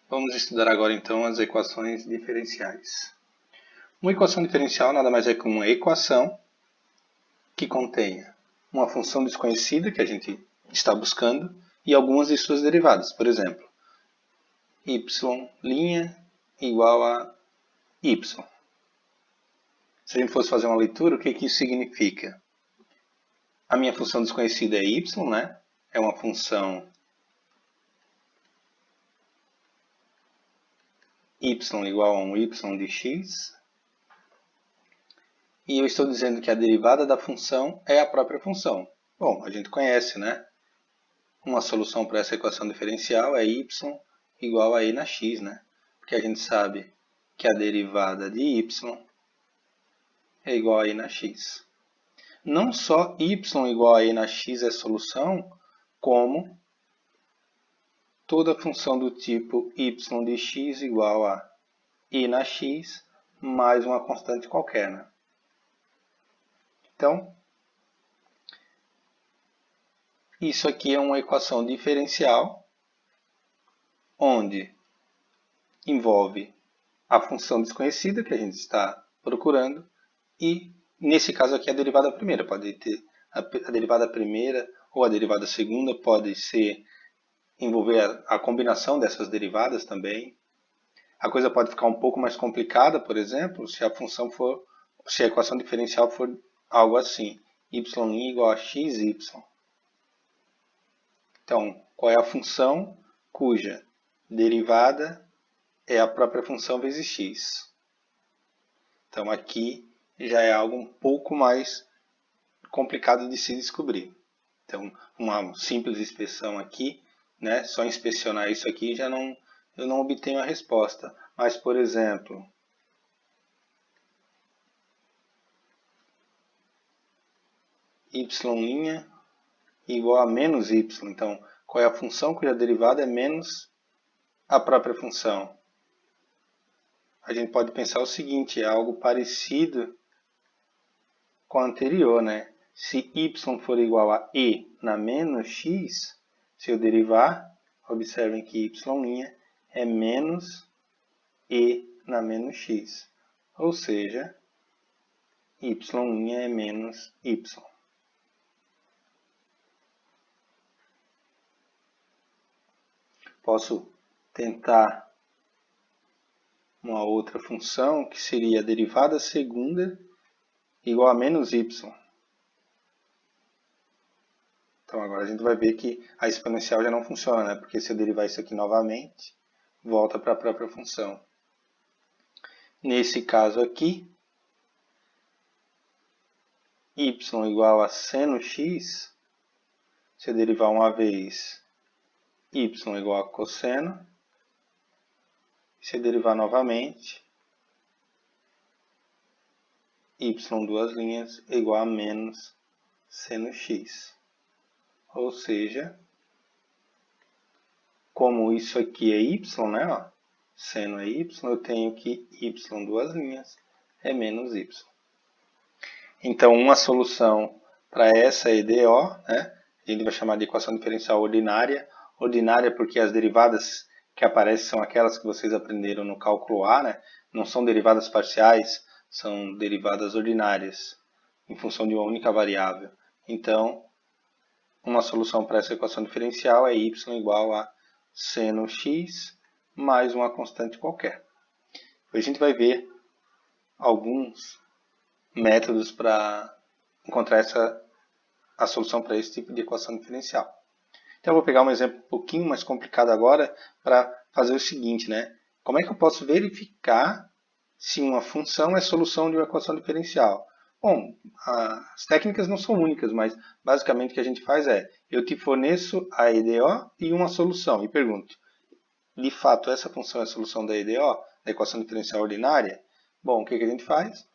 Vamos estudar agora então as equações diferenciais. Uma equação diferencial nada mais é que uma equação que contenha uma função desconhecida que a gente está buscando e algumas de suas derivadas. Por exemplo, y' igual a y. Se a gente fosse fazer uma leitura, o que isso significa? A minha função desconhecida é y, né? É uma função y igual a um y de x. E eu estou dizendo que a derivada da função é a própria função. Bom, a gente conhece, né? Uma solução para essa equação diferencial é y igual a e na x, né? Porque a gente sabe que a derivada de y é igual a e na x. Não só y igual a e na x é solução, como toda função do tipo y de x igual a e na x mais uma constante qualquer, né? Então, isso aqui é uma equação diferencial, onde envolve a função desconhecida que a gente está procurando e, nesse caso aqui, a derivada primeira. Pode ter a derivada primeira ou a derivada segunda, pode envolver a combinação dessas derivadas também. A coisa pode ficar um pouco mais complicada, por exemplo, se a equação diferencial for algo assim, y' igual a xy. Então, qual é a função cuja derivada é a própria função vezes x? Então, aqui já é algo um pouco mais complicado de se descobrir. Então, uma simples inspeção aqui, né, só inspecionar isso aqui, eu não obtenho a resposta. Mas, por exemplo, y' igual a menos y. Então, qual é a função cuja derivada é menos a própria função? A gente pode pensar o seguinte, é algo parecido com a anterior, né? Se y for igual a e na menos x, se eu derivar, observem que y' é menos e na menos x. Ou seja, y' é menos y. Posso tentar uma outra função, que seria a derivada segunda igual a menos y. Então agora a gente vai ver que a exponencial já não funciona, né? Porque se eu derivar isso aqui novamente, volta para a própria função. Nesse caso aqui, y igual a seno x, se eu derivar uma vez, y igual a cosseno. Se eu derivar novamente, y duas linhas igual a menos seno x. Ou seja, como isso aqui é y, né? Ó, seno é y, eu tenho que y duas linhas é menos y. Então, uma solução para essa EDO, né? A gente vai chamar de equação diferencial ordinária. Ordinária porque as derivadas que aparecem são aquelas que vocês aprenderam no cálculo A, né? Não são derivadas parciais, são derivadas ordinárias, em função de uma única variável. Então, uma solução para essa equação diferencial é y igual a seno x mais uma constante qualquer. Depois a gente vai ver alguns métodos para encontrar a solução para esse tipo de equação diferencial. Então, eu vou pegar um exemplo um pouquinho mais complicado agora para fazer o seguinte, né? Como é que eu posso verificar se uma função é solução de uma equação diferencial? Bom, as técnicas não são únicas, mas basicamente o que a gente faz é, eu te forneço a EDO e uma solução, e pergunto, de fato essa função é a solução da EDO, da equação diferencial ordinária? Bom, o que a gente faz?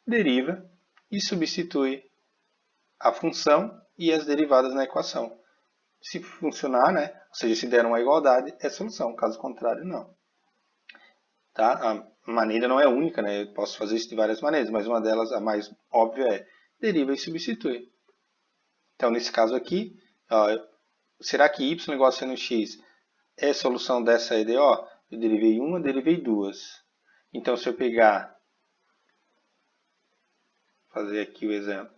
Deriva e substitui a função e as derivadas na equação. Se funcionar, né? Ou seja, se der uma igualdade, é solução. Caso contrário, não. Tá? A maneira não é única, né? Eu posso fazer isso de várias maneiras, mas uma delas, a mais óbvia, é deriva e substitui. Então, nesse caso aqui, ó, será que y igual a seno x é solução dessa EDO? Eu derivei uma, derivei duas. Então, se eu pegar, fazer aqui o exemplo.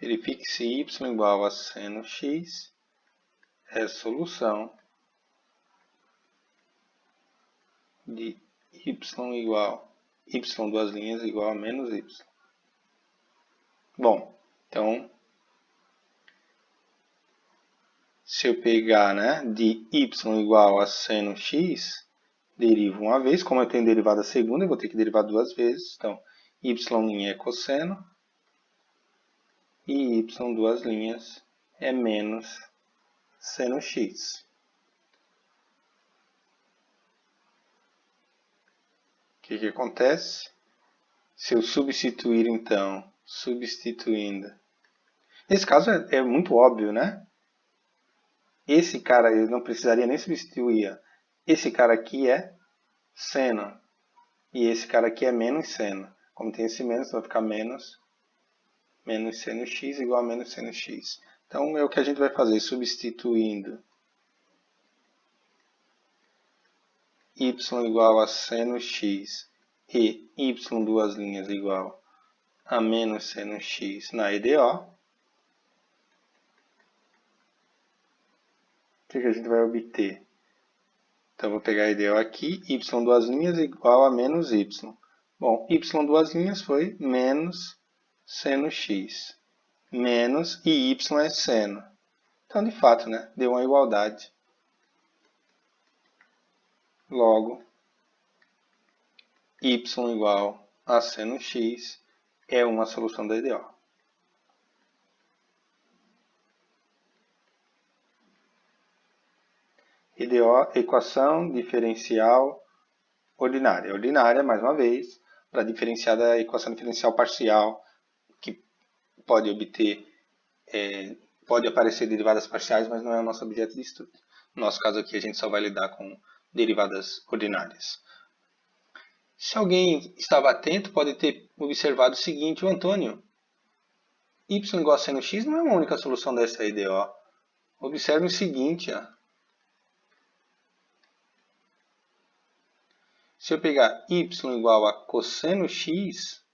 Verifique se y igual a seno x é solução de y igual y duas linhas igual a menos y. Bom, então, se eu pegar, né, de y igual a seno x, derivo uma vez. Como eu tenho derivada segunda, eu vou ter que derivar duas vezes. Então, y' é cosseno e y duas linhas é menos seno x. O que acontece? Se eu substituir, então, substituindo... Nesse caso é muito óbvio, né? Esse cara eu não precisaria nem substituir. Esse cara aqui é seno. E esse cara aqui é menos seno. Como tem esse menos, vai ficar menos seno x igual a menos seno x. Então, é o que a gente vai fazer, substituindo y igual a seno x e y duas linhas igual a menos seno x na EDO. O que a gente vai obter? Então, vou pegar a EDO aqui, y duas linhas igual a menos y. Bom, y duas linhas foi menos seno x. Menos e y é seno. Então, de fato, né, deu uma igualdade. Logo, y igual a seno x é uma solução da EDO. EDO, equação diferencial ordinária. Ordinária, mais uma vez, para diferenciar da equação diferencial parcial, que pode obter, pode aparecer derivadas parciais, mas não é o nosso objeto de estudo. No nosso caso aqui, a gente só vai lidar com derivadas ordinárias. Se alguém estava atento, pode ter observado o seguinte: o Antônio, y igual a seno x não é uma única solução dessa EDO. Observe o seguinte, ó. Se eu pegar y igual a cosseno x,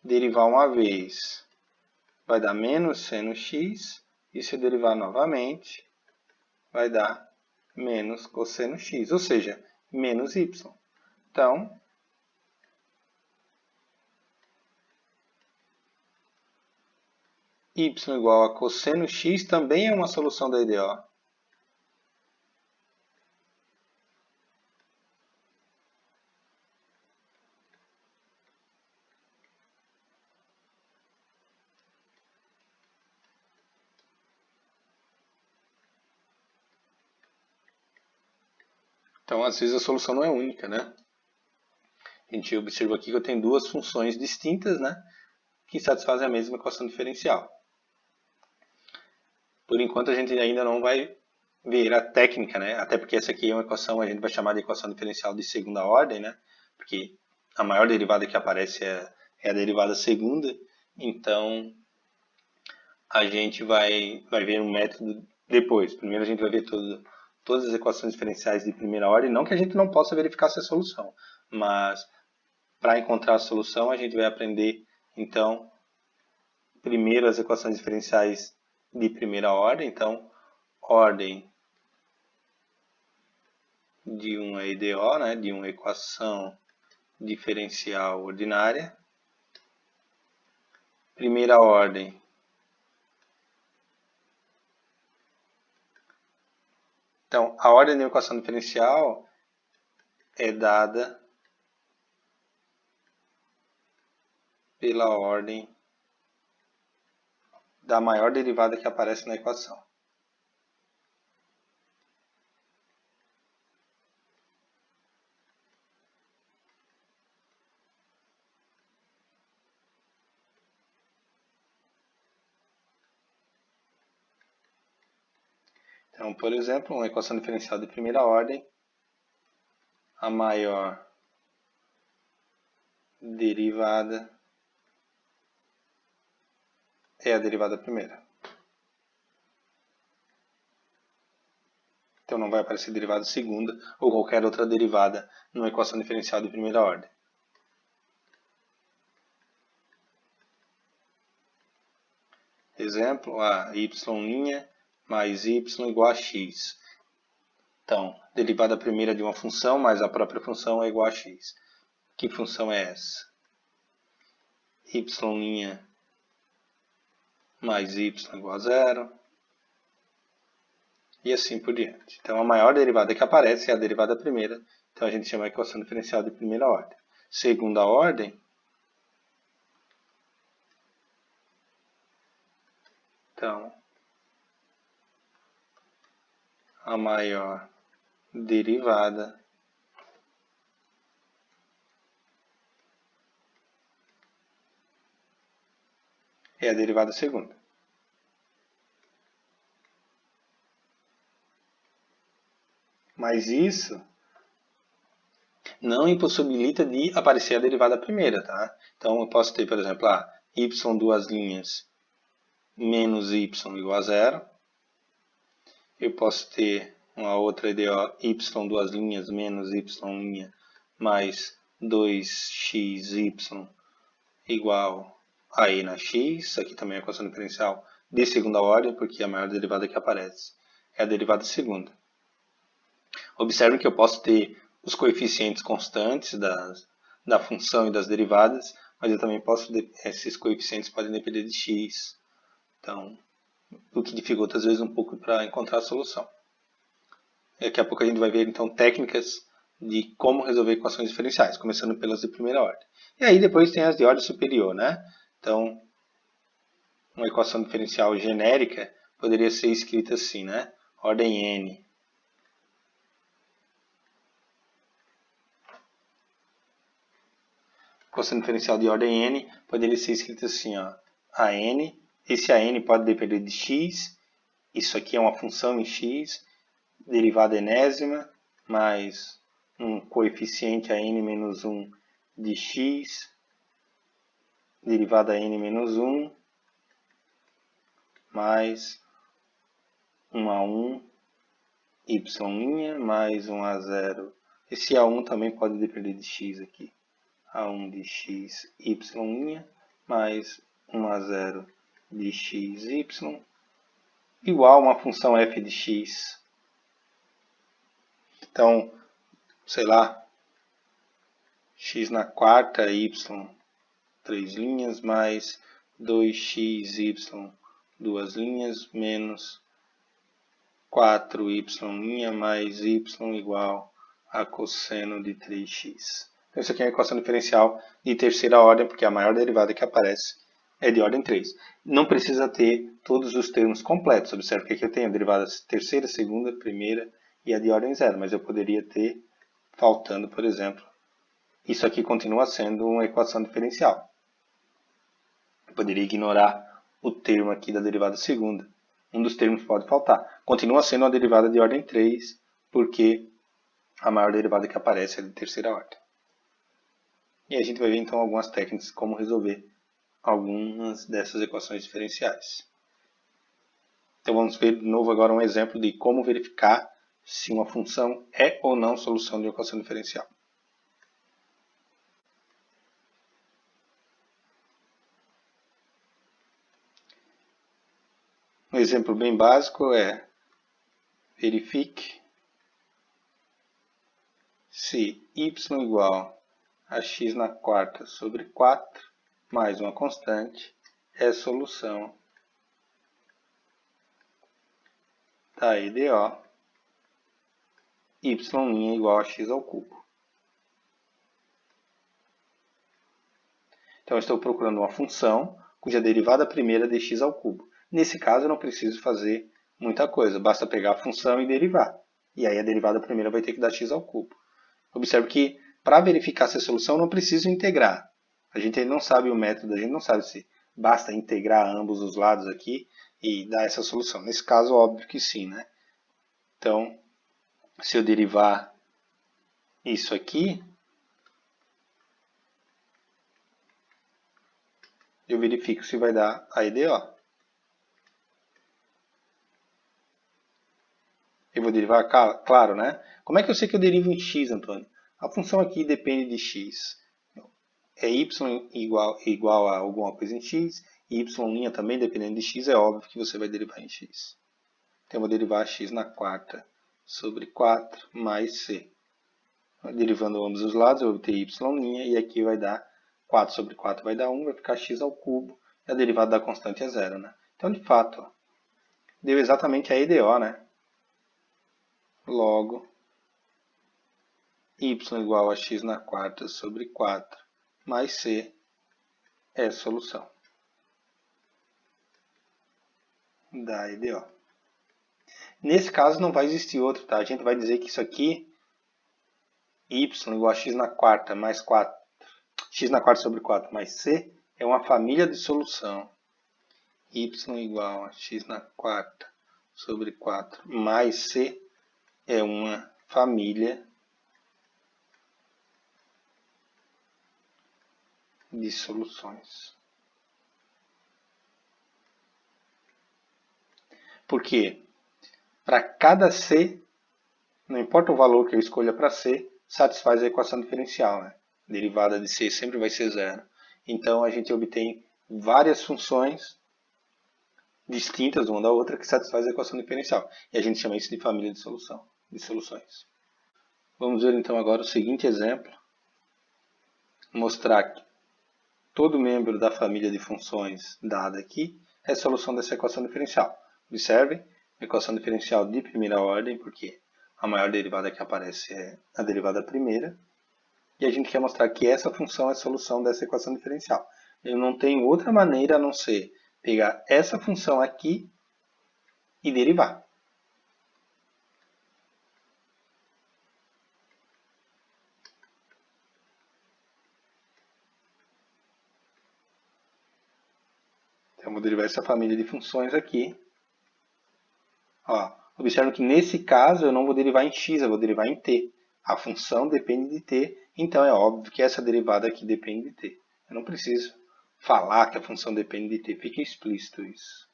derivar uma vez, vai dar menos seno x, e se eu derivar novamente, vai dar menos cosseno x, ou seja, menos y. Então, y igual a cosseno x também é uma solução da EDO. Então, às vezes a solução não é única, né? A gente observa aqui que eu tenho duas funções distintas, né, que satisfazem a mesma equação diferencial. Por enquanto, a gente ainda não vai ver a técnica, né? Até porque essa aqui é uma equação, a gente vai chamar de equação diferencial de segunda ordem, né? Porque a maior derivada que aparece é a derivada segunda. Então, a gente vai ver um método depois. Primeiro, a gente vai ver todas as equações diferenciais de primeira ordem. Não que a gente não possa verificar essa solução, mas para encontrar a solução, a gente vai aprender, então, primeiro as equações diferenciais de primeira ordem. Então, ordem de uma EDO, né, de uma equação diferencial ordinária. Primeira ordem. Então, a ordem de uma equação diferencial é dada pela ordem da maior derivada que aparece na equação. Então, por exemplo, uma equação diferencial de primeira ordem, a maior derivada é a derivada primeira. Então não vai aparecer derivada segunda ou qualquer outra derivada numa equação diferencial de primeira ordem. Exemplo, a y' mais y igual a x. Então, derivada primeira de uma função mais a própria função é igual a x. Que função é essa? Y' mais y igual a zero. E assim por diante. Então, a maior derivada que aparece é a derivada primeira. Então, a gente chama a equação diferencial de primeira ordem. Segunda ordem, então, a maior derivada é a derivada segunda. Mas isso não impossibilita de aparecer a derivada primeira, tá? Então, eu posso ter, por exemplo, y duas linhas menos y igual a zero. Eu posso ter uma outra EDO, y duas linhas menos y' mais 2xy igual a e na x. Isso aqui também é equação diferencial de segunda ordem, porque a maior derivada que aparece é a derivada segunda. Observe que eu posso ter os coeficientes constantes da função e das derivadas, mas eu também posso, esses coeficientes podem depender de x. Então, o que dificulta às vezes um pouco para encontrar a solução. Daqui a pouco a gente vai ver então técnicas de como resolver equações diferenciais, começando pelas de primeira ordem. E aí depois tem as de ordem superior, né? Então, uma equação diferencial genérica poderia ser escrita assim, né? Ordem n. Equação diferencial de ordem n poderia ser escrita assim, ó, a n. Esse a n pode depender de x. Isso aqui é uma função em x, derivada enésima, mais um coeficiente a n menos 1 de x, derivada a n menos 1, mais 1 a 1, y' mais 1 a 0. Esse a1 também pode depender de x aqui. A1 de x, y' mais 1 a 0 de x, y, igual a uma função f de x. Então, sei lá, x na quarta, y, 3 linhas, mais 2xy, 2 linhas, menos 4y' mais y igual a cosseno de 3x. Então, isso aqui é a equação diferencial de terceira ordem, porque a maior derivada que aparece é de ordem 3. Não precisa ter todos os termos completos. Observe que aqui eu tenho a derivada terceira, segunda, primeira e a de ordem 0, mas eu poderia ter faltando, por exemplo, isso aqui continua sendo uma equação diferencial. Eu poderia ignorar o termo aqui da derivada segunda. Um dos termos pode faltar. Continua sendo uma derivada de ordem 3, porque a maior derivada que aparece é de terceira ordem. E a gente vai ver então algumas técnicas como resolver algumas dessas equações diferenciais. Então vamos ver de novo agora um exemplo de como verificar se uma função é ou não solução de uma equação diferencial. Um exemplo bem básico é: verifique se y igual a x na quarta sobre 4 mais uma constante é solução da EDO y' igual a x ao cubo. Então, eu estou procurando uma função cuja derivada primeira é de x ao cubo. Nesse caso, eu não preciso fazer muita coisa, basta pegar a função e derivar. E aí a derivada primeira vai ter que dar x ao cubo. Observe que, para verificar se é solução, eu não preciso integrar. A gente não sabe o método, a gente não sabe se basta integrar ambos os lados aqui e dar essa solução. Nesse caso, óbvio que sim, né? Então, se eu derivar isso aqui, eu verifico se vai dar a EDO. Eu vou derivar, claro, né? Como é que eu sei que eu derivo em x, Antônio? A função aqui depende de x. É y igual a alguma coisa em x, e y' também dependendo de x, é óbvio que você vai derivar em x. Então eu vou derivar x na quarta sobre 4 mais c. Derivando ambos os lados, eu vou obter y', e aqui vai dar 4 sobre 4 vai dar 1, vai ficar x ao cubo, e a derivada da constante é zero, né? Então, de fato, ó, deu exatamente a EDO, né? Logo, y igual a x na quarta sobre 4 mais c é a solução da EDO. Nesse caso não vai existir outro, tá? A gente vai dizer que isso aqui, y igual a x na quarta mais 4, x na quarta sobre 4 mais c, é uma família de solução. Y igual a x na quarta sobre 4 mais c é uma família de soluções. Por quê? Para cada c, não importa o valor que eu escolha para c, satisfaz a equação diferencial, né? A derivada de c sempre vai ser zero. Então a gente obtém várias funções distintas uma da outra que satisfazem a equação diferencial. E a gente chama isso de família de soluções. Vamos ver então agora o seguinte exemplo. Mostrar que todo membro da família de funções dada aqui é a solução dessa equação diferencial. Observem, equação diferencial de primeira ordem, porque a maior derivada que aparece é a derivada primeira. E a gente quer mostrar que essa função é a solução dessa equação diferencial. Eu não tenho outra maneira a não ser pegar essa função aqui e derivar. Então, eu vou derivar essa família de funções aqui. Ó, observe que nesse caso eu não vou derivar em x, eu vou derivar em t. A função depende de t, então é óbvio que essa derivada aqui depende de t. Eu não preciso falar que a função depende de t, fica explícito isso.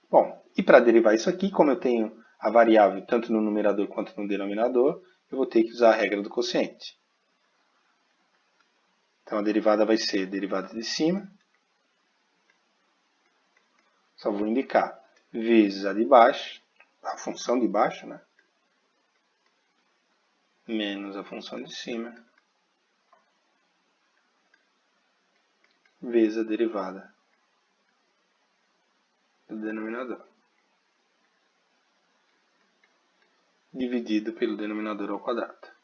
Bom, e para derivar isso aqui, como eu tenho a variável tanto no numerador quanto no denominador, eu vou ter que usar a regra do quociente. Então a derivada vai ser a derivada de cima, só vou indicar, vezes a de baixo, a função de baixo, né? Menos a função de cima, vezes a derivada do denominador, dividido pelo denominador ao quadrado.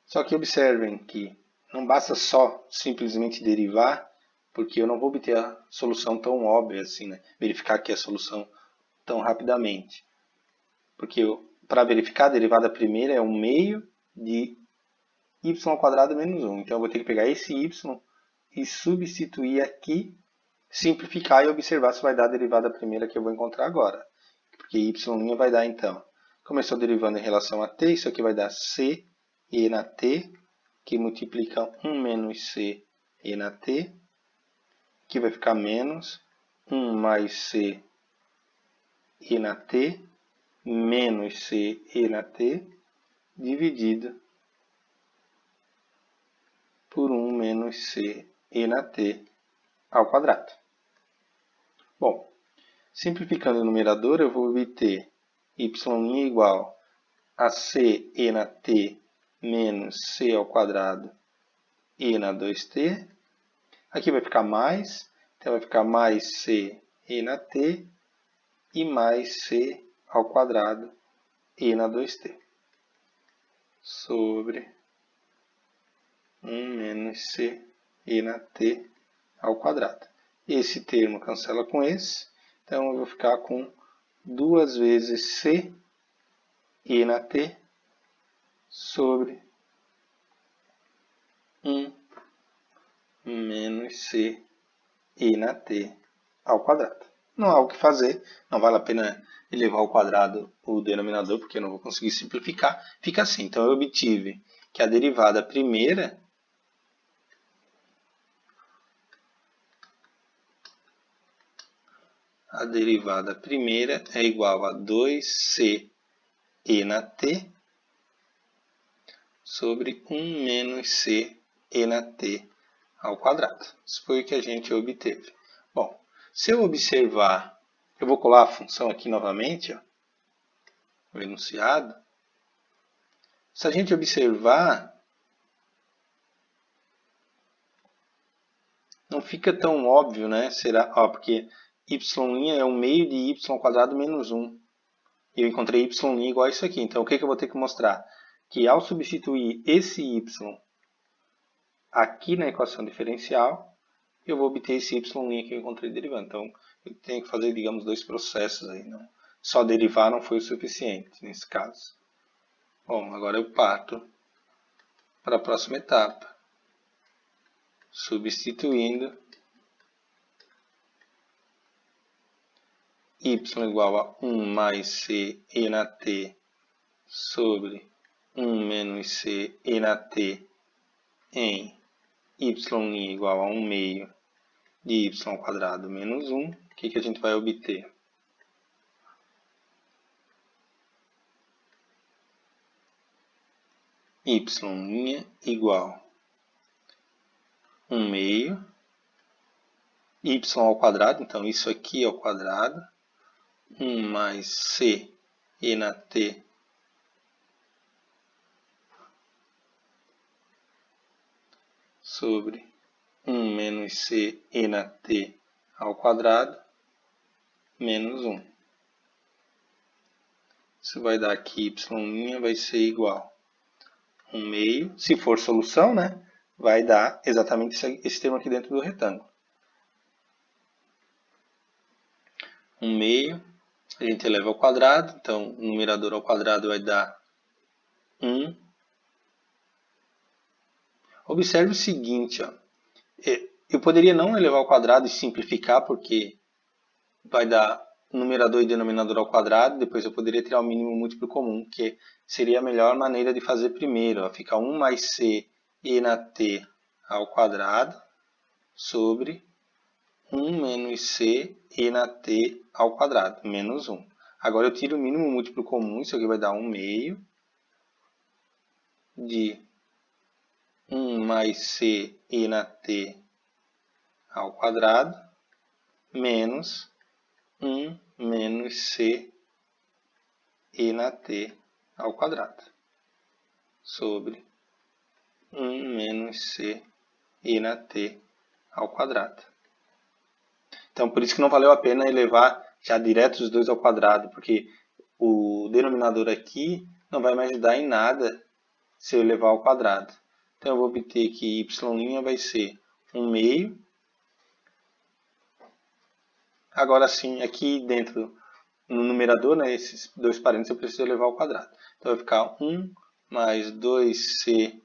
Só que observem que não basta só simplesmente derivar, porque eu não vou obter a solução tão óbvia assim, né? Verificar aqui a solução tão rapidamente. Porque para verificar a derivada primeira é 1 meio de y ao quadrado menos 1. Então eu vou ter que pegar esse y e substituir aqui, simplificar e observar se vai dar a derivada primeira que eu vou encontrar agora. Porque y' vai dar então, como eu estou derivando em relação a t, isso aqui vai dar c e na t, que multiplica 1 menos c e na t, que vai ficar menos 1 mais c e na t, menos c e na t, dividido por 1 menos c e na t ao quadrado. Bom, simplificando o numerador, eu vou obter y' igual a c e na t menos c ao quadrado e na 2t. Aqui vai ficar mais, então vai ficar mais c e na t e mais c ao quadrado e na 2t. Sobre 1 menos c e na t ao quadrado. Esse termo cancela com esse, então eu vou ficar com 2 vezes c e na t sobre 1 menos c e na t ao quadrado. Não há o que fazer, não vale a pena elevar ao quadrado o denominador, porque eu não vou conseguir simplificar. Fica assim, então eu obtive que a derivada primeira é igual a 2c e na t sobre 1 menos c e na t ao quadrado. Isso foi o que a gente obteve. Bom, se eu observar, eu vou colar a função aqui novamente, ó, o enunciado. Se a gente observar, não fica tão óbvio, né? Será, ó, porque y' é 1 meio de y ao quadrado menos 1. E eu encontrei y' igual a isso aqui. Então, o que eu vou ter que mostrar? Que ao substituir esse y aqui na equação diferencial, eu vou obter esse y' que eu encontrei derivando. Então, eu tenho que fazer, digamos, dois processos aí. Não? Só derivar não foi o suficiente nesse caso. Bom, agora eu parto para a próxima etapa. Substituindo y igual a 1 mais c e na t sobre 1 menos c e na t em y' igual a 1 meio de y ao quadrado menos 1, o que a gente vai obter? Y' igual a 1 meio, y ao quadrado, então isso aqui ao quadrado, 1 mais c e na t sobre 1 menos c e na t ao quadrado menos 1. Isso vai dar aqui y' vai ser igual a 1 meio. Se for solução, né, vai dar exatamente esse termo aqui dentro do retângulo. 1 meio, a gente eleva ao quadrado, então o numerador ao quadrado vai dar 1. Observe o seguinte, ó, eu poderia não elevar ao quadrado e simplificar, porque vai dar numerador e denominador ao quadrado, depois eu poderia tirar o mínimo múltiplo comum, que seria a melhor maneira de fazer primeiro. Ó, fica 1 mais c e na t ao quadrado sobre 1 menos c e na t ao quadrado, menos 1. Agora eu tiro o mínimo múltiplo comum, isso aqui vai dar 1 meio de 1 mais c e na t ao quadrado menos 1 menos c e na t ao quadrado sobre 1 menos c e na t ao quadrado. Então, por isso que não valeu a pena elevar já direto os dois ao quadrado, porque o denominador aqui não vai me ajudar em nada se eu elevar ao quadrado. Então, eu vou obter que y' vai ser 1 meio. Agora sim, aqui dentro, no numerador, né, esses dois parênteses eu preciso elevar ao quadrado. Então, vai ficar 1 mais 2c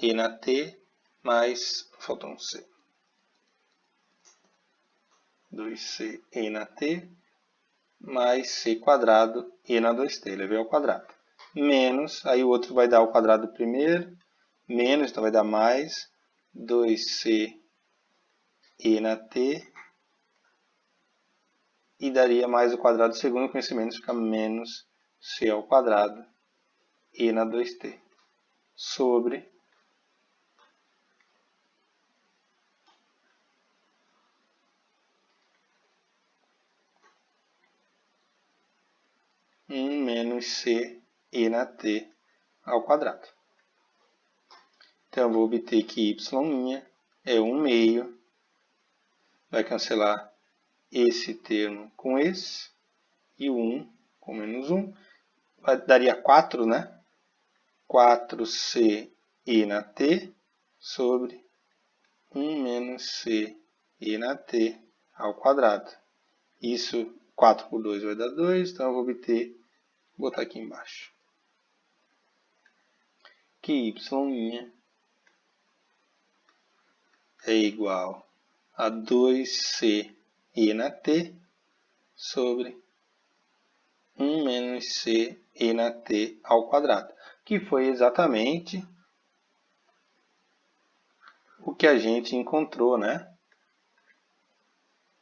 e na t mais, falta um c. 2c e na t mais c quadrado e na 2t, elevei ao quadrado. Menos, aí o outro vai dar ao quadrado primeiro, menos, então vai dar mais 2c e na t, e daria mais o quadrado segundo conhecimento, fica menos c ao quadrado e na 2t, sobre 1 menos c e na t ao quadrado. Então, eu vou obter que y' é 1 meio, vai cancelar esse termo com esse, e o 1 com menos 1, daria 4, né? 4c e na t sobre 1 menos c e na t ao quadrado. Isso, 4 por 2 vai dar 2, então eu vou obter, vou botar aqui embaixo. que y' é igual a 2c e na t sobre 1 menos c e na t ao quadrado, que foi exatamente o que a gente encontrou, né?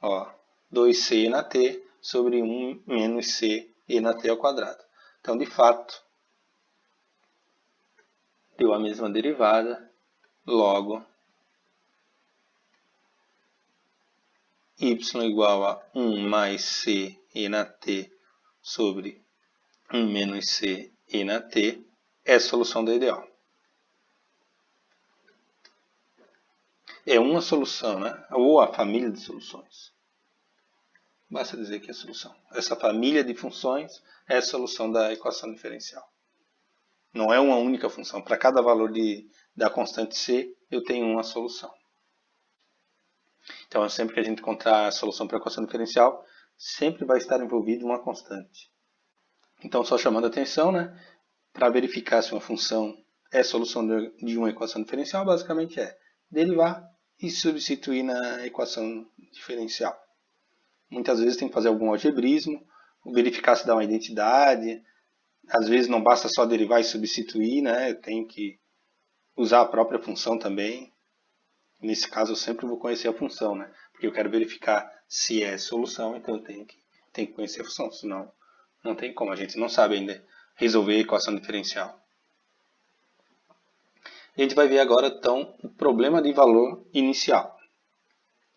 Ó, 2c na t sobre 1 menos c e na t ao quadrado. Então, de fato, deu a mesma derivada, logo y igual a 1 mais c e na t sobre 1 menos c e na t é a solução da EDO. É uma solução, né? Ou a família de soluções. Basta dizer que é a solução. Essa família de funções é a solução da equação diferencial. Não é uma única função. Para cada valor da constante c, eu tenho uma solução. Então, sempre que a gente encontrar a solução para a equação diferencial, sempre vai estar envolvido uma constante. Então, só chamando a atenção, né? Para verificar se uma função é solução de uma equação diferencial, basicamente é derivar e substituir na equação diferencial. Muitas vezes tem que fazer algum algebrismo, verificar se dá uma identidade. Às vezes não basta só derivar e substituir, né? Eu tenho que usar a própria função também. Nesse caso, eu sempre vou conhecer a função, né? Porque eu quero verificar se é solução, então eu tenho que conhecer a função, senão não tem como. A gente não sabe ainda resolver a equação diferencial. A gente vai ver agora, então, o problema de valor inicial,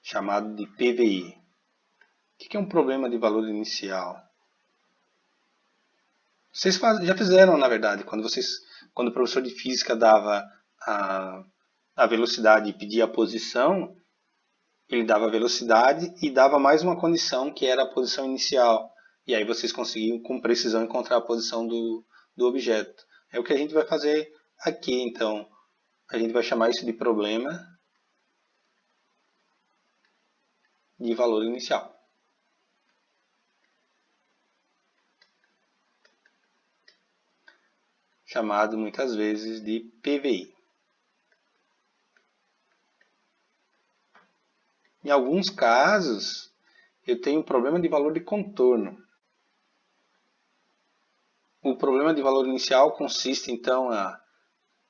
chamado de PVI. O que é um problema de valor inicial? Vocês já fizeram, na verdade, quando o professor de física dava a velocidade e pedia a posição, ele dava a velocidade e dava mais uma condição, que era a posição inicial. E aí vocês conseguiam com precisão encontrar a posição do objeto. É o que a gente vai fazer aqui, então. A gente vai chamar isso de problema de valor inicial. Chamado muitas vezes de PVI. Em alguns casos, eu tenho um problema de valor de contorno. O problema de valor inicial consiste, então,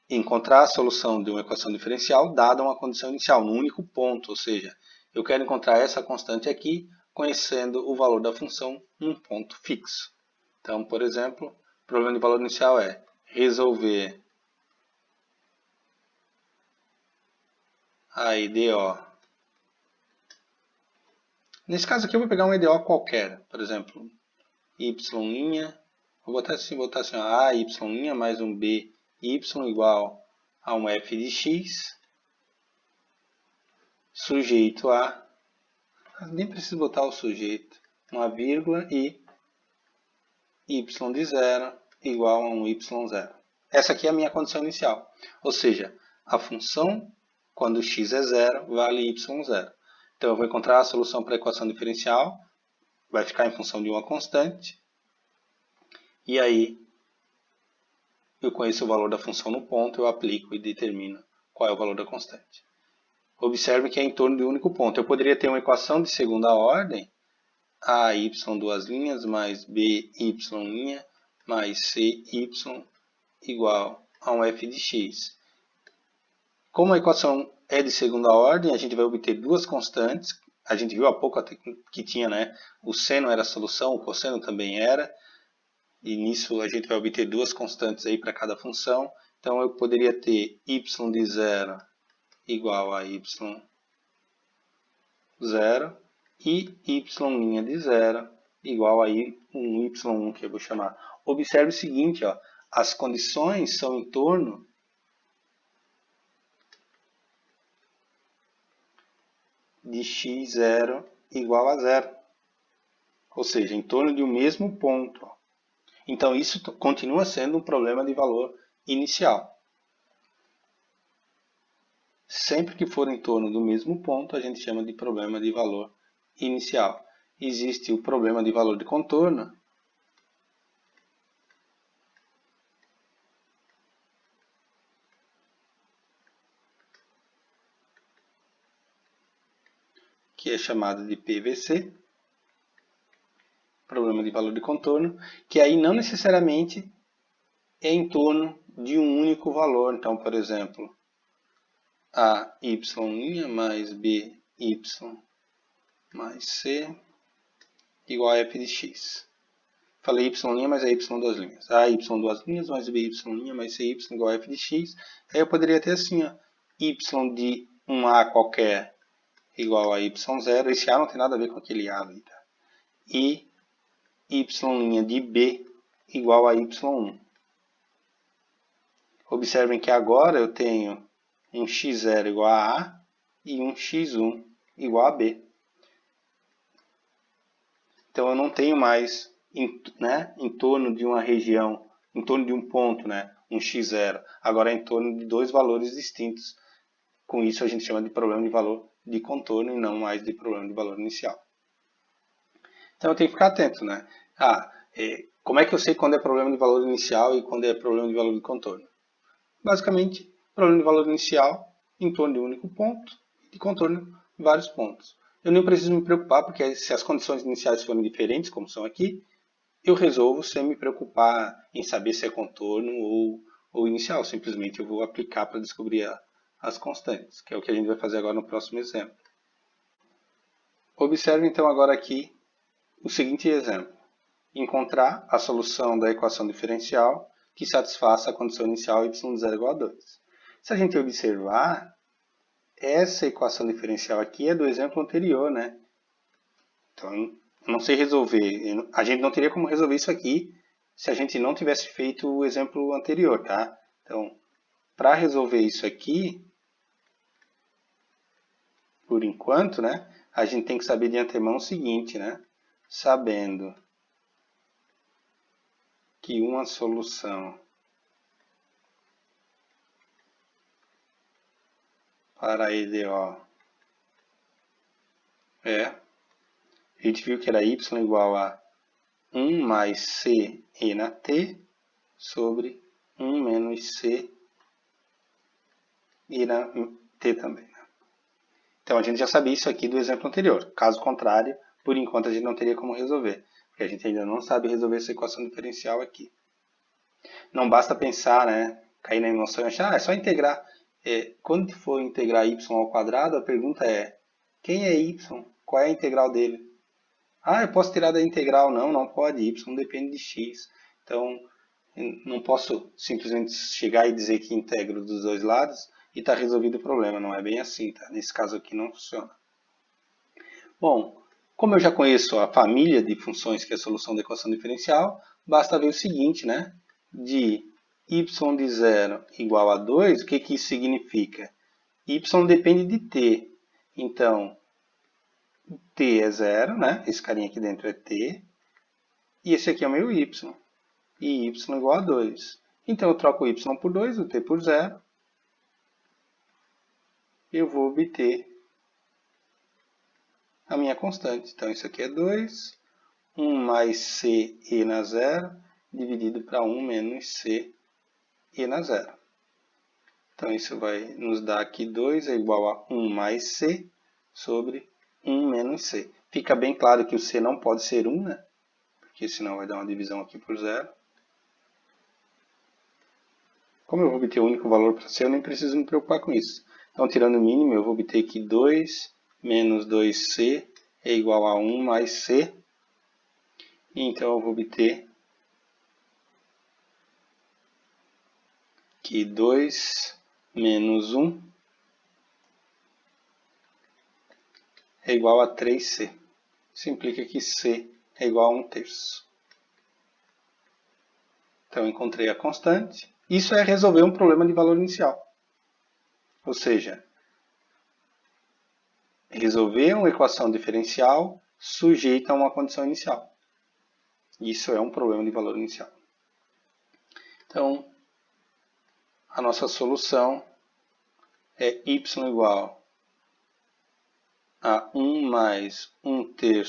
em encontrar a solução de uma equação diferencial dada uma condição inicial, num único ponto. Ou seja, eu quero encontrar essa constante aqui, conhecendo o valor da função num ponto fixo. Então, por exemplo, o problema de valor inicial é resolver a EDO. Nesse caso aqui eu vou pegar um EDO qualquer, por exemplo, y', vou botar assim a y' mais um b y igual a um f de x, sujeito a, nem preciso botar o sujeito, uma vírgula e y de 0 igual a um y0. Essa aqui é a minha condição inicial, ou seja, a função quando x é 0 vale y0. Então eu vou encontrar a solução para a equação diferencial, vai ficar em função de uma constante, e aí eu conheço o valor da função no ponto, eu aplico e determino qual é o valor da constante. Observe que é em torno de um único ponto. Eu poderia ter uma equação de segunda ordem, AY duas linhas mais BY' mais CY igual a um f de x. Como a equação é de segunda ordem, a gente vai obter duas constantes. A gente viu há pouco até que tinha, né? O seno era a solução, o cosseno também era. E nisso a gente vai obter duas constantes aí para cada função. Então eu poderia ter y de 0 igual a y0 e y' de 0 igual a um y1 que eu vou chamar. Observe o seguinte, ó, as condições são em torno de x0 igual a 0. Ou seja, em torno de um mesmo ponto. Então isso continua sendo um problema de valor inicial. Sempre que for em torno do mesmo ponto, a gente chama de problema de valor inicial. Existe o problema de valor de contorno, que é chamado de PVC, problema de valor de contorno, que aí não necessariamente é em torno de um único valor. Então, por exemplo, AY' mais BY mais C igual a f de x. Falei y', mas é y duas linhas. AY duas linhas mais BY' mais CY igual a f de x. Aí eu poderia ter assim, ó, y de um A qualquer igual a y0. Esse A não tem nada a ver com aquele A ali, tá? E y' de B igual a y1. Observem que agora eu tenho um x0 igual a A e um x1 igual a B. Então eu não tenho mais em torno de uma região, em torno de um ponto, né, um x0. Agora é em torno de dois valores distintos. Com isso a gente chama de problema de valor de contorno e não mais de problema de valor inicial. Então eu tenho que ficar atento, né? Como é que eu sei quando é problema de valor inicial e quando é problema de valor de contorno? Basicamente, problema de valor inicial em torno de um único ponto e de contorno vários pontos. Eu nem preciso me preocupar, porque se as condições iniciais forem diferentes, como são aqui, eu resolvo sem me preocupar em saber se é contorno ou inicial. Simplesmente eu vou aplicar para descobrir as constantes, que é o que a gente vai fazer agora no próximo exemplo. Observe então agora aqui o seguinte exemplo. Encontrar a solução da equação diferencial que satisfaça a condição inicial y0 igual a 2. Se a gente observar, essa equação diferencial aqui é do exemplo anterior, né? Então, eu não sei resolver. A gente não teria como resolver isso aqui se a gente não tivesse feito o exemplo anterior, tá? Então, para resolver isso aqui, por enquanto, né, a gente tem que saber de antemão o seguinte, né? Sabendo que uma solução para a EDO a gente viu que era y igual a 1 mais c e na t sobre 1 menos c e na t também. Então a gente já sabia isso aqui do exemplo anterior. Caso contrário, por enquanto a gente não teria como resolver, porque a gente ainda não sabe resolver essa equação diferencial aqui. Não basta pensar, né, cair na emoção e achar, é só integrar. Quando for integrar y ao quadrado, a pergunta é, quem é y? Qual é a integral dele? Eu posso tirar da integral. Não pode. Y depende de x. Então, não posso simplesmente chegar e dizer que integro dos dois lados e está resolvido o problema. Não é bem assim, tá? Nesse caso aqui não funciona. Bom, como eu já conheço a família de funções que é a solução da equação diferencial, basta ver o seguinte, né? De y de 0 igual a 2, o que isso significa? Y depende de t. Então, t é 0, né? Esse carinha aqui dentro é t. E esse aqui é o meu y. E y igual a 2. Então, eu troco o y por 2, o t por 0. Eu vou obter a minha constante. Então, isso aqui é 2. 1 mais c e na 0, dividido para 1 menos c e na 0. Então, isso vai nos dar aqui 2 é igual a 1 mais c sobre 1 menos c. Fica bem claro que o c não pode ser 1, né? Porque senão vai dar uma divisão aqui por 0. Como eu vou obter o único valor para c, eu nem preciso me preocupar com isso. Então, tirando o mínimo, eu vou obter que 2 menos 2c é igual a 1 mais c. E então, eu vou obter que 2 menos 1 é igual a 3c. Isso implica que c é igual a 1/3. Então, eu encontrei a constante. Isso é resolver um problema de valor inicial. Ou seja, resolver uma equação diferencial sujeita a uma condição inicial. Isso é um problema de valor inicial. Então, a nossa solução é y igual a 1 mais 1/3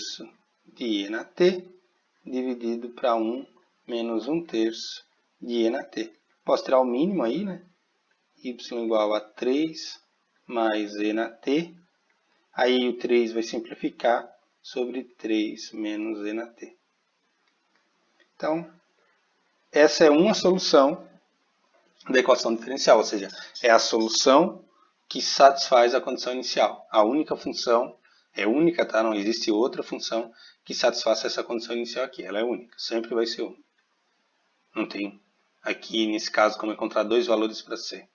de e na t, dividido para 1 menos 1/3 de e na t. Posso tirar o mínimo aí, né? Y igual a 3 mais e na t. Aí o 3 vai simplificar sobre 3 menos e na t. Então, essa é uma solução da equação diferencial, ou seja, é a solução que satisfaz a condição inicial. A única função, é única, tá? Não existe outra função que satisfaça essa condição inicial aqui. Ela é única, sempre vai ser única. Não tem aqui, nesse caso, como encontrar dois valores para c.